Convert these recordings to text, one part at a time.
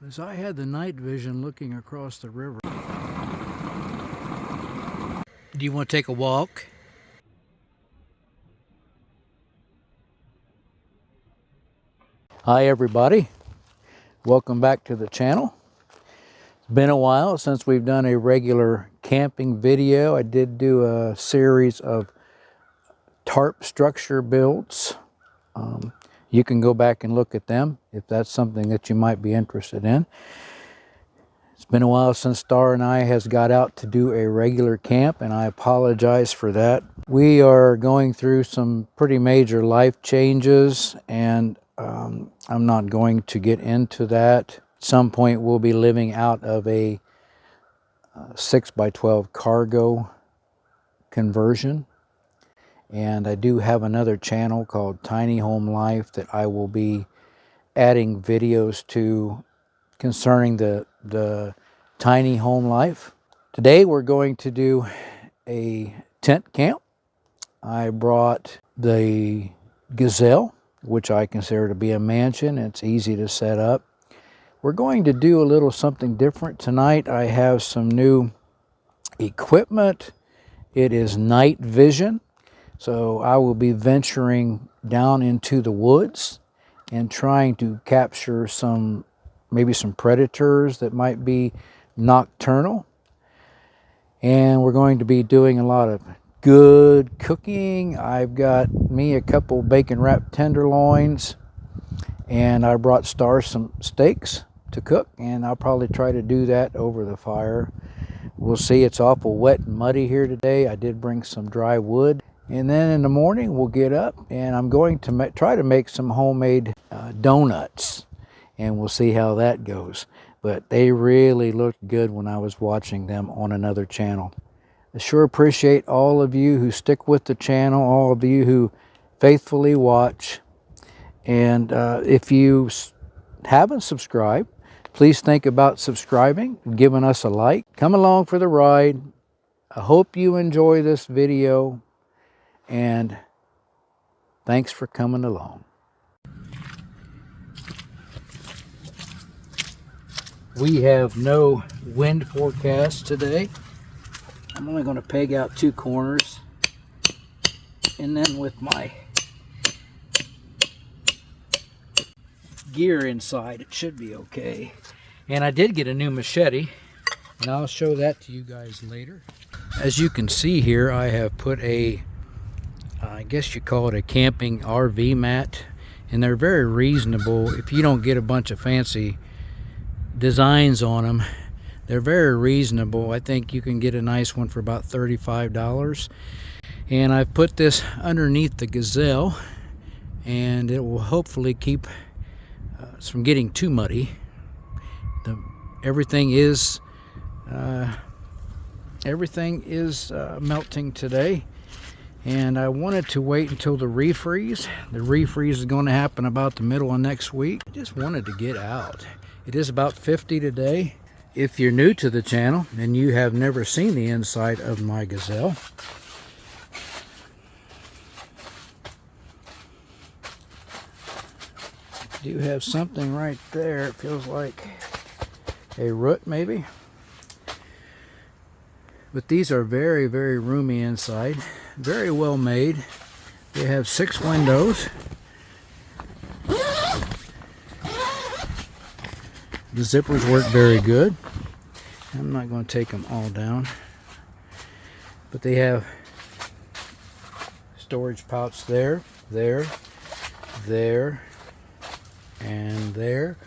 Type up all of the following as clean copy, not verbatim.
As I had the night vision looking across the river. Do you want to take a walk? Hi everybody, welcome back to the channel. It's been a while since we've done a regular camping video. I did do a series of tarp structure builds. You can go back and look at them if that's something that you might be interested in. It's been a while since Star and I has got out to do a regular camp, and I apologize for that. We are going through some pretty major life changes, and I'm not going to get into that. At some point we'll be living out of a 6x12 cargo conversion. And I do have another channel called Tiny Home Life that I will be adding videos to concerning the tiny home life. Today we're going to do a tent camp. I brought the Gazelle, which I consider to be a mansion. It's easy to set up. We're going to do a little something different tonight. I have some new equipment. It is night vision. So I will be venturing down into the woods and trying to capture maybe some predators that might be nocturnal. And we're going to be doing a lot of good cooking. I've got me a couple bacon wrapped tenderloins, and I brought Star some steaks to cook, and I'll probably try to do that over the fire. We'll see. It's awful wet and muddy here today. I did bring some dry wood. And then in the morning we'll get up, and I'm going to try to make some homemade donuts, and we'll see how that goes. But they really looked good when I was watching them on another channel. I sure appreciate all of you who stick with the channel, all of you who faithfully watch. And if you haven't subscribed, please think about subscribing and giving us a like. Come along for the ride. I hope you enjoy this video, and thanks for coming along. We have no wind forecast today. I'm only going to peg out 2 corners, and then with my gear inside it should be okay. And I did get a new machete, and I'll show that to you guys later. As you can see here, I have put I guess you call it a camping RV mat, and they're very reasonable. If you don't get a bunch of fancy designs on them, they're very reasonable. I think you can get a nice one for about $35. And I've put this underneath the Gazelle, and it will hopefully keep us from getting too muddy. Everything is melting today, and I wanted to wait until the refreeze. The refreeze is going to happen about the middle of next week. I just wanted to get out. It is about 50 today. If you're new to the channel and you have never seen the inside of my Gazelle, I do have something right there. It feels like a root maybe. But these are very, very roomy inside. Very well made. They have 6 windows. The zippers work very good. I'm not going to take them all down. But they have storage pouch there, there, there, and there.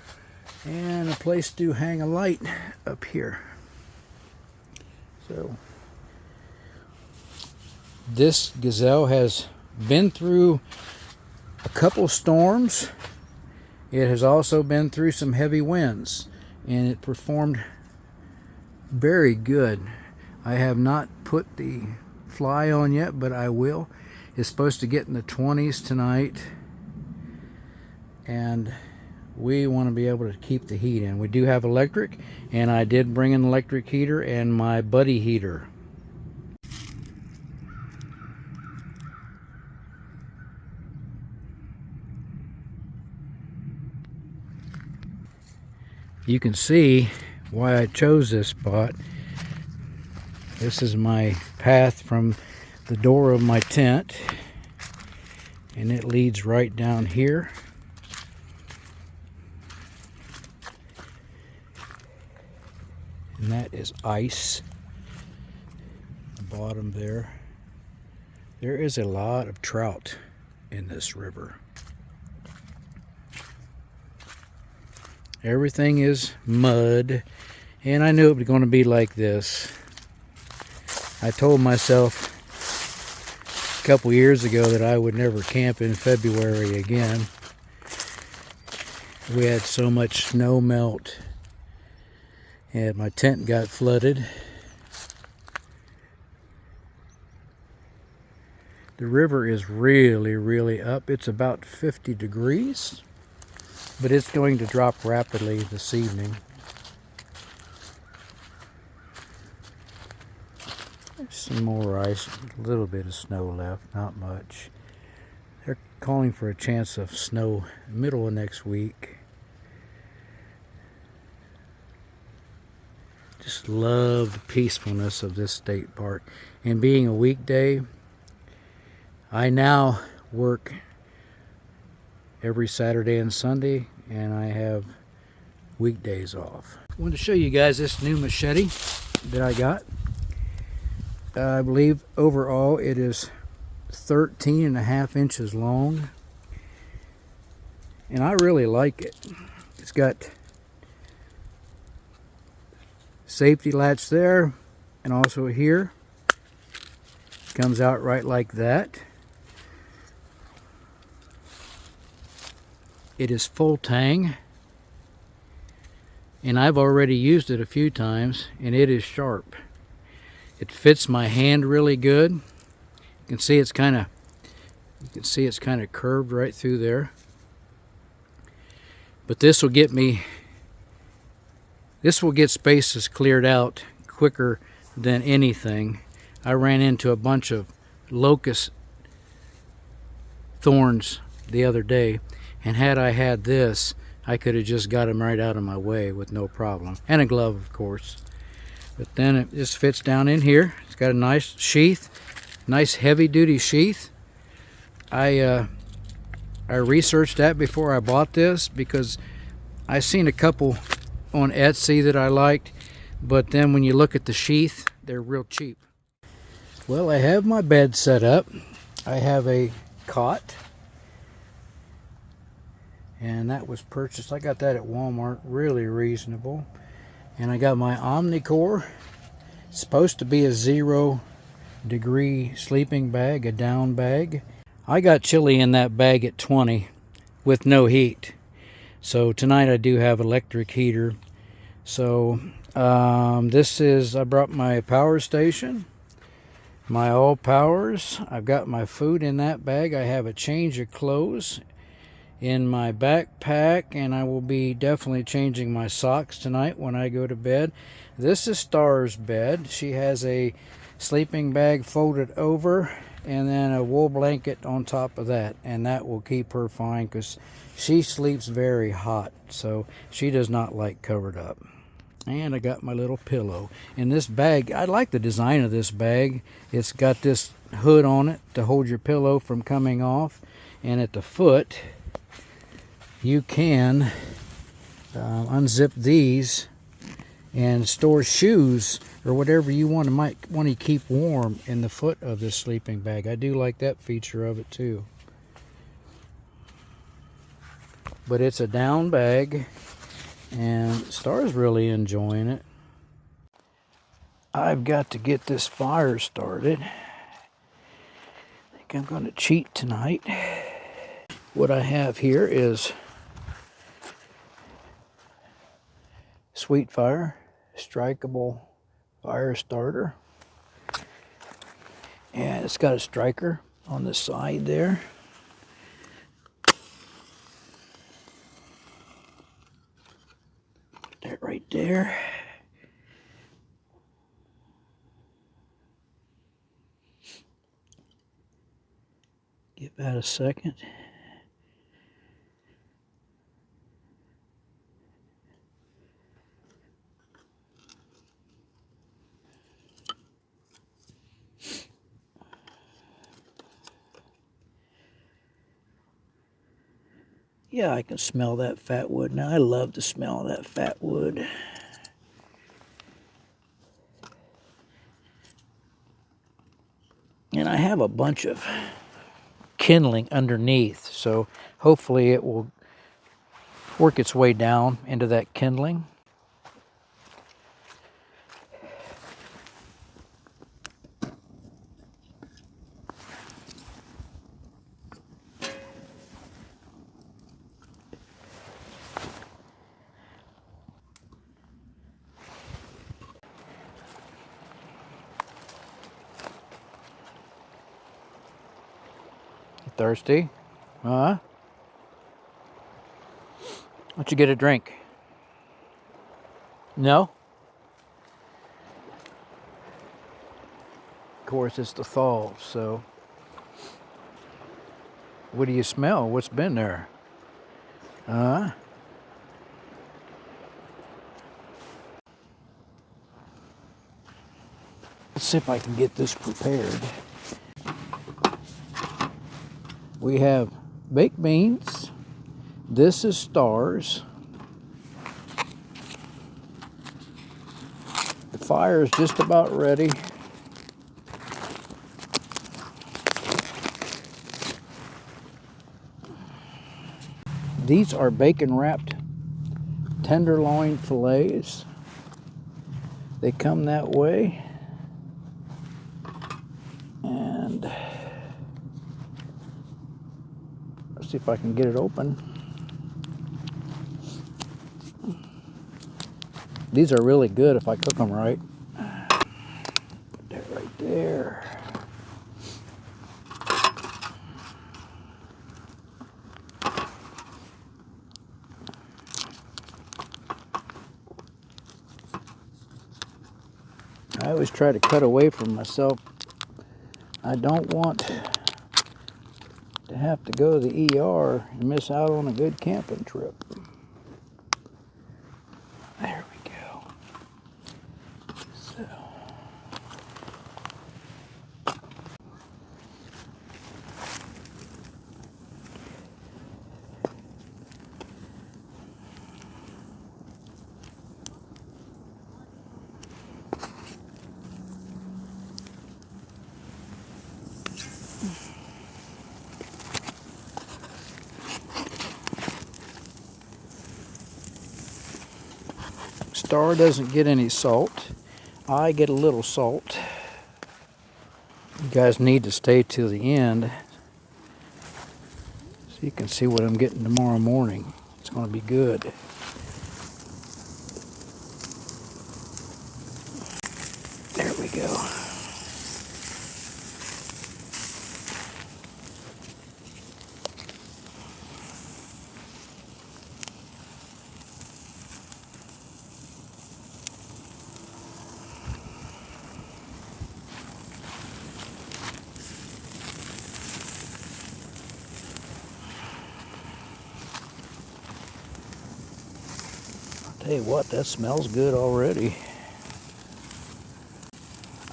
And a place to hang a light up here. So this Gazelle has been through a couple storms. It has also been through some heavy winds, and it performed very good. I have not put the fly on yet, but I will. It's supposed to get in the 20s tonight, and we want to be able to keep the heat in. We do have electric, and I did bring an electric heater and my buddy heater. You can see why I chose this spot. This is my path from the door of my tent, and it leads right down here. And that is ice. The bottom there. There is a lot of trout in this river. Everything is mud, and I knew it was going to be like this. I told myself a couple years ago that I would never camp in February again. We had so much snow melt, and my tent got flooded. The river is really, really up. It's about 50 degrees, but it's going to drop rapidly this evening. There's some more ice, a little bit of snow left, not much. They're calling for a chance of snow middle of next week. Just love the peacefulness of this state park. And being a weekday, I now work every Saturday and Sunday, and I have weekdays off. I wanted to show you guys this new machete that I got. I believe overall it is 13.5 inches long, and I really like it. It's got safety latch there, and also here. Comes out right like that. It is full tang, and I've already used it a few times, and it is sharp. It fits my hand really good. You can see it's kind of curved right through there. But this will get spaces cleared out quicker than anything. I ran into a bunch of locust thorns the other day, and had I had this, I could have just got them right out of my way with no problem. And a glove, of course. But then it just fits down in here. It's got a nice sheath, nice heavy-duty sheath. I researched that before I bought this because I seen a couple on Etsy that I liked, but then when you look at the sheath, they're real cheap. Well, I have my bed set up. I have a cot, and that was purchased. I got that at Walmart, really reasonable. And I got my Omnicore. It's supposed to be a 0-degree sleeping bag, a down bag. I got chilly in that bag at 20 with no heat. So tonight I do have electric heater. So I brought my power station, my all powers. I've got my food in that bag. I have a change of clothes in my backpack, and I will be definitely changing my socks tonight when I go to bed. This is Star's bed. She has a sleeping bag folded over and then a wool blanket on top of that, and that will keep her fine because she sleeps very hot, so she does not like covered up. And I got my little pillow. In this bag, I like the design of this bag. It's got this hood on it to hold your pillow from coming off, and at the foot you can unzip these and store shoes or whatever you might want to keep warm in the foot of this sleeping bag. I do like that feature of it too. But it's a down bag, and Star's really enjoying it. I've got to get this fire started. I think I'm going to cheat tonight. What I have here is Sweet Fire Strikable fire starter, and it's got a striker on the side there. Put that right there. Give that a second. Yeah, I can smell that fat wood. Now, I love the smell of that fat wood. And I have a bunch of kindling underneath, so hopefully it will work its way down into that kindling. Thirsty? Huh? Why don't you get a drink? No? Of course, it's the fall, so. What do you smell? What's been there? Huh? Let's see if I can get this prepared. We have baked beans. This is stars. The fire is just about ready. These are bacon wrapped tenderloin fillets. They come that way. And let's see if I can get it open. These are really good if I cook them right. Put that right there. I always try to cut away from myself. I don't want to have to go to the ER and miss out on a good camping trip. There we go. So. Star doesn't get any salt. I get a little salt. You guys need to stay till the end so you can see what I'm getting tomorrow morning. It's going to be good. There we go. Tell you what, that smells good already.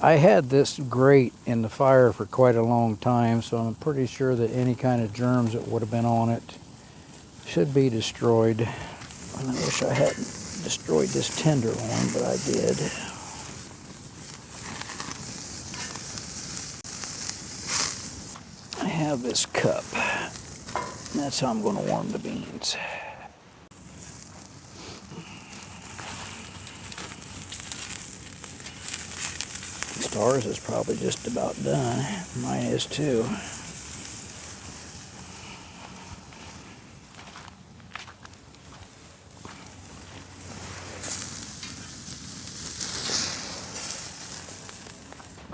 I had this grate in the fire for quite a long time, so I'm pretty sure that any kind of germs that would have been on it should be destroyed. And I wish I hadn't destroyed this tenderloin, but I did. I have this cup. That's how I'm going to warm the beans. Stars is probably just about done. Mine is too.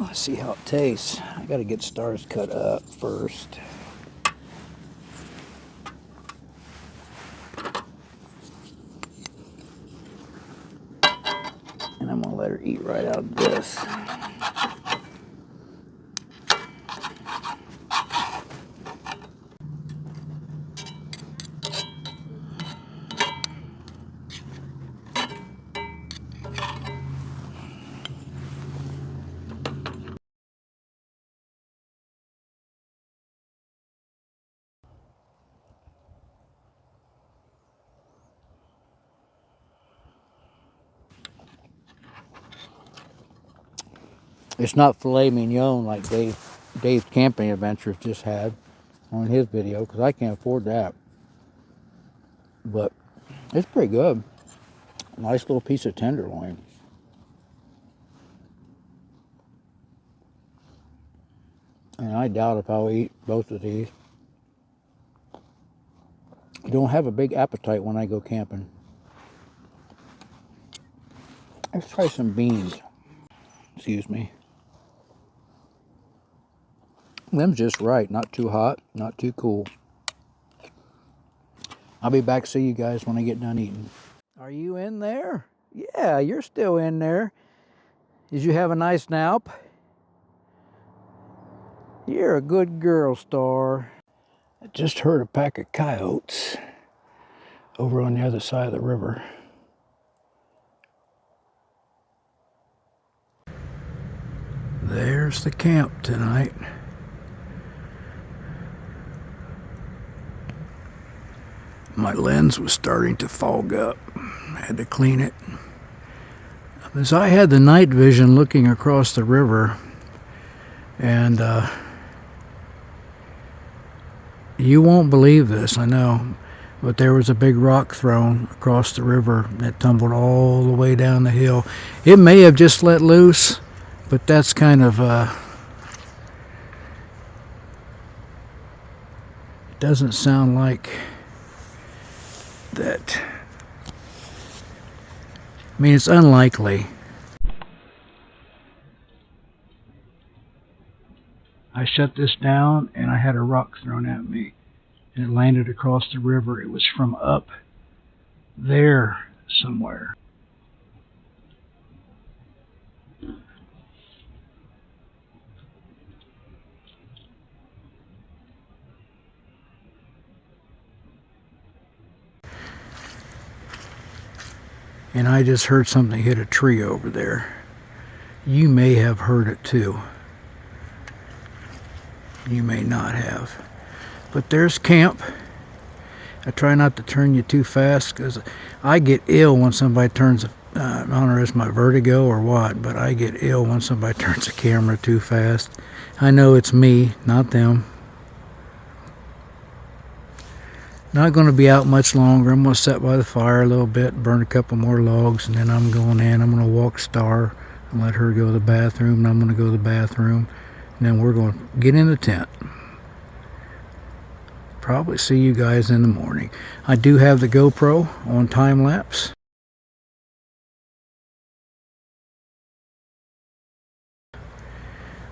Let's see how it tastes. I got to get stars cut up first. And I'm going to let her eat right out of this. It's not filet mignon like Dave's Camping Adventures just had on his video, because I can't afford that. But it's pretty good. Nice little piece of tenderloin. And I doubt if I'll eat both of these. I don't have a big appetite when I go camping. Let's try some beans. Excuse me. Them's just right. Not too hot, not too cool. I'll be back to see you guys when I get done eating. Are you in there? Yeah, you're still in there. Did you have a nice nap? You're a good girl, Star. I just heard a pack of coyotes over on the other side of the river. There's the camp tonight. My lens was starting to fog up. I had to clean it. As I had the night vision looking across the river, and you won't believe this, I know, but there was a big rock thrown across the river that tumbled all the way down the hill. It may have just let loose, but that's kind of doesn't sound like that. I mean, it's unlikely. I shut this down and I had a rock thrown at me and it landed across the river. It was from up there somewhere. And I just heard something hit a tree over there. You may have heard it too. You may not have. But there's camp. I try not to turn you too fast because I get ill when somebody turns, I don't know if it's my vertigo or what, but I get ill when somebody turns the camera too fast. I know it's me, not them. Not going to be out much longer. I'm going to sit by the fire a little bit, burn a couple more logs, and then I'm going in. I'm going to walk Star and let her go to the bathroom, and I'm going to go to the bathroom, and then we're going to get in the tent. Probably see you guys in the morning. I do have the GoPro on time lapse.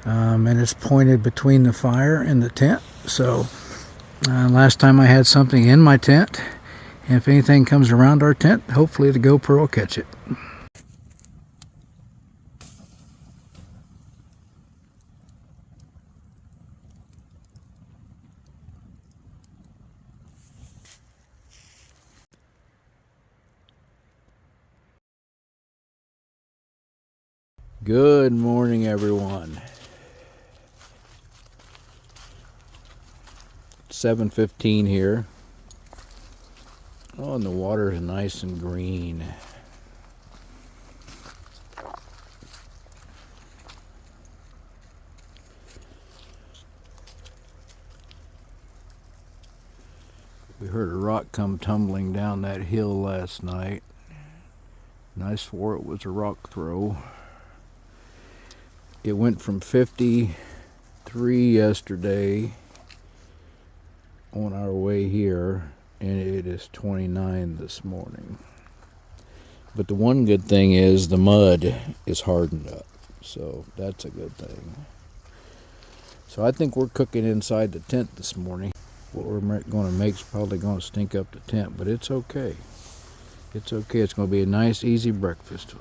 And it's pointed between the fire and the tent. So last time I had something in my tent, and if anything comes around our tent, hopefully the GoPro will catch it. Good morning, everyone. 7:15 here. Oh, and the water is nice and green. We heard a rock come tumbling down that hill last night. Nice for it was a rock throw. It went from 53 yesterday on our way here, and it is 29 this morning. But the one good thing is the mud is hardened up, so that's a good thing. So I think we're cooking inside the tent this morning. What we're going to make is probably going to stink up the tent, but it's okay. It's okay. It's going to be a nice, easy breakfast.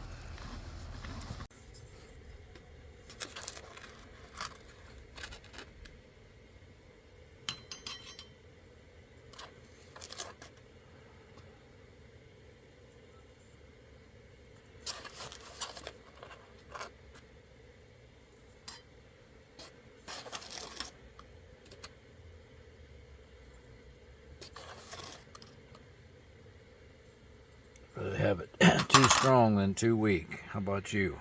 Rather have it too strong than too weak. How about you?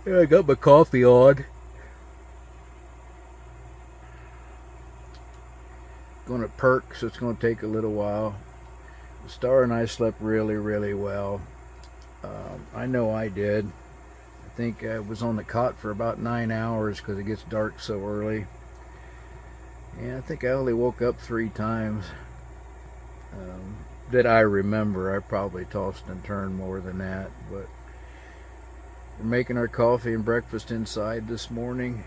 Yeah, I got my coffee on. Gonna perk, so it's gonna take a little while. Star and I slept really, really well. I know I did. I think I was on the cot for about 9 hours because it gets dark so early. And I think I only woke up 3 times that I remember. I probably tossed and turned more than that, but we're making our coffee and breakfast inside this morning.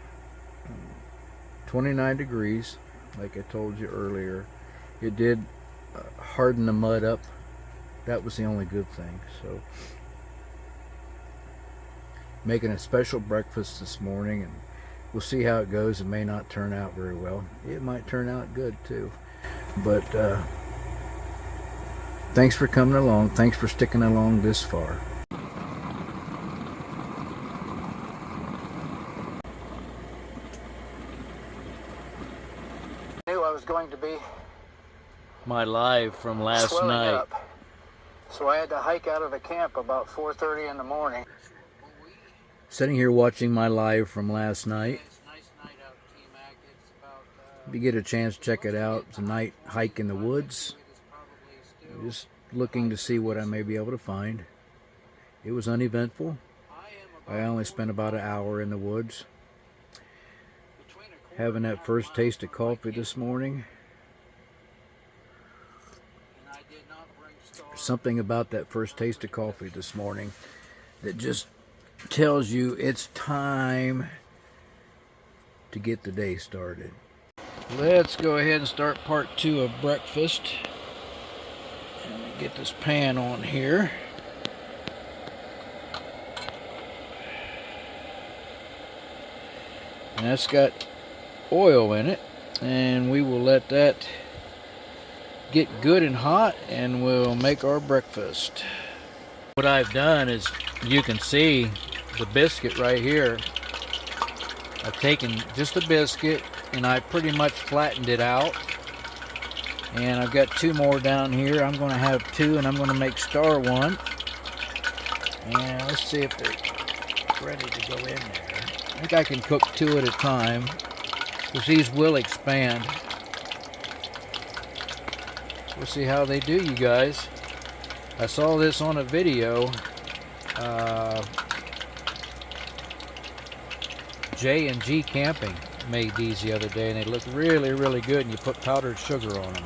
29 degrees, like I told you earlier. It did harden the mud up. That was the only good thing. So making a special breakfast this morning, and we'll see how it goes. It may not turn out very well. It might turn out good too. But thanks for coming along. Thanks for sticking along this far. I knew I was going to be my live from last night. Up. So I had to hike out of the camp about 4:30 in the morning. Sitting here watching my live from last night. If you get a chance, check it out. It's a night hike in the woods. Just looking to see what I may be able to find. It was uneventful. I only spent about an hour in the woods. Having that first taste of coffee this morning. Something about that first taste of coffee this morning that just tells you it's time to get the day started. Let's go ahead and start part 2 of breakfast. Let me get this pan on here. And that's got oil in it, and we will let that get good and hot, and we'll make our breakfast. What I've done is, you can see the biscuit right here. I've taken just a biscuit and I pretty much flattened it out, and I've got 2 more down here. I'm going to have 2, and I'm going to make star 1, and let's see if they're ready to go in there. I think I can cook 2 at a time because these will expand. We'll see how they do, you guys. I saw this on a video. J&G Camping made these the other day, and they look really, really good, and you put powdered sugar on them.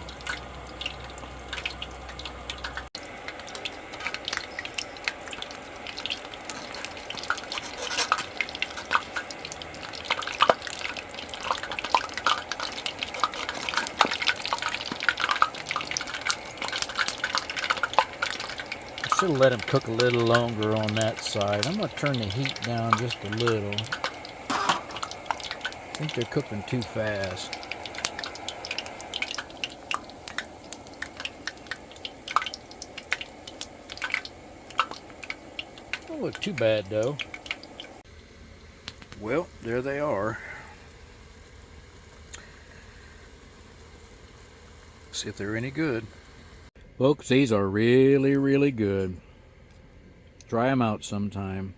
Should have let them cook a little longer on that side. I'm going to turn the heat down just a little. I think they're cooking too fast. Don't look too bad though. Well, there they are. See if they're any good. Folks, these are really, really good. Try them out sometime.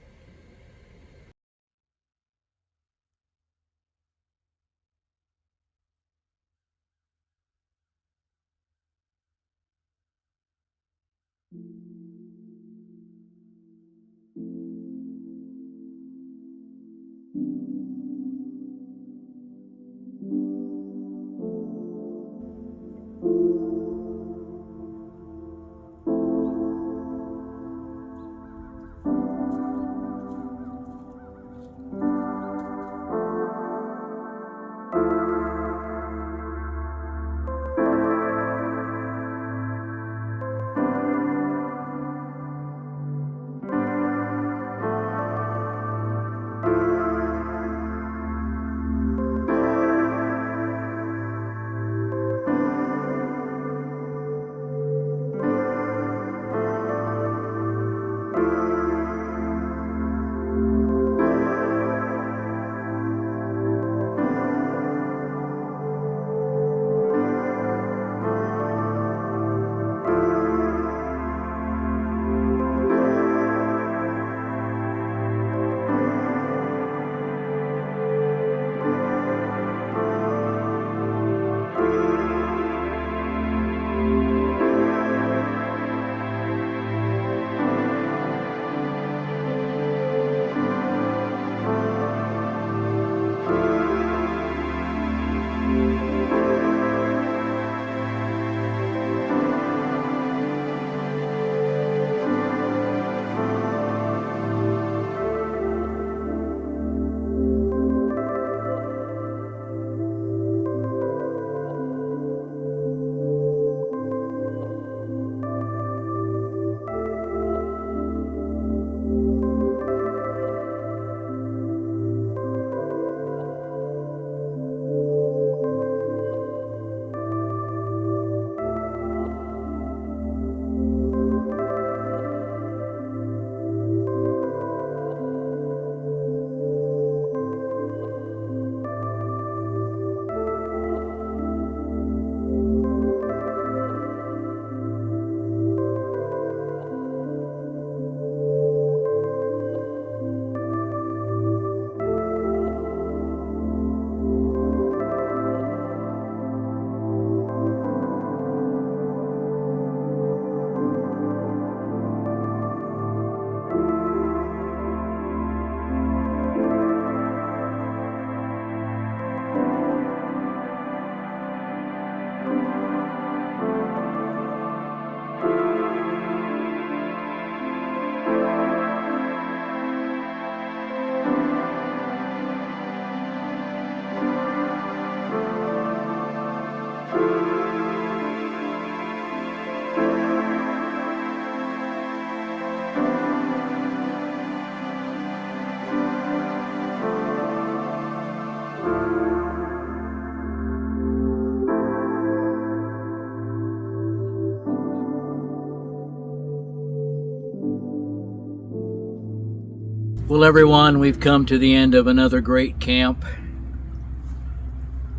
Well, everyone, we've come to the end of another great camp.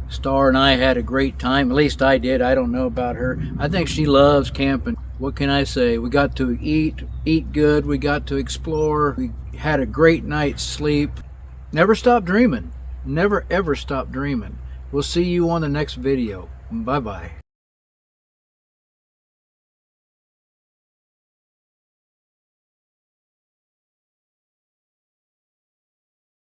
Star and I had a great time. At least I did. I don't know about her. I think she loves camping. What can I say? We got to eat good. We got to explore. We had a great night's sleep. Never stop dreaming. Never ever stop dreaming. We'll see you on the next video. Bye-bye.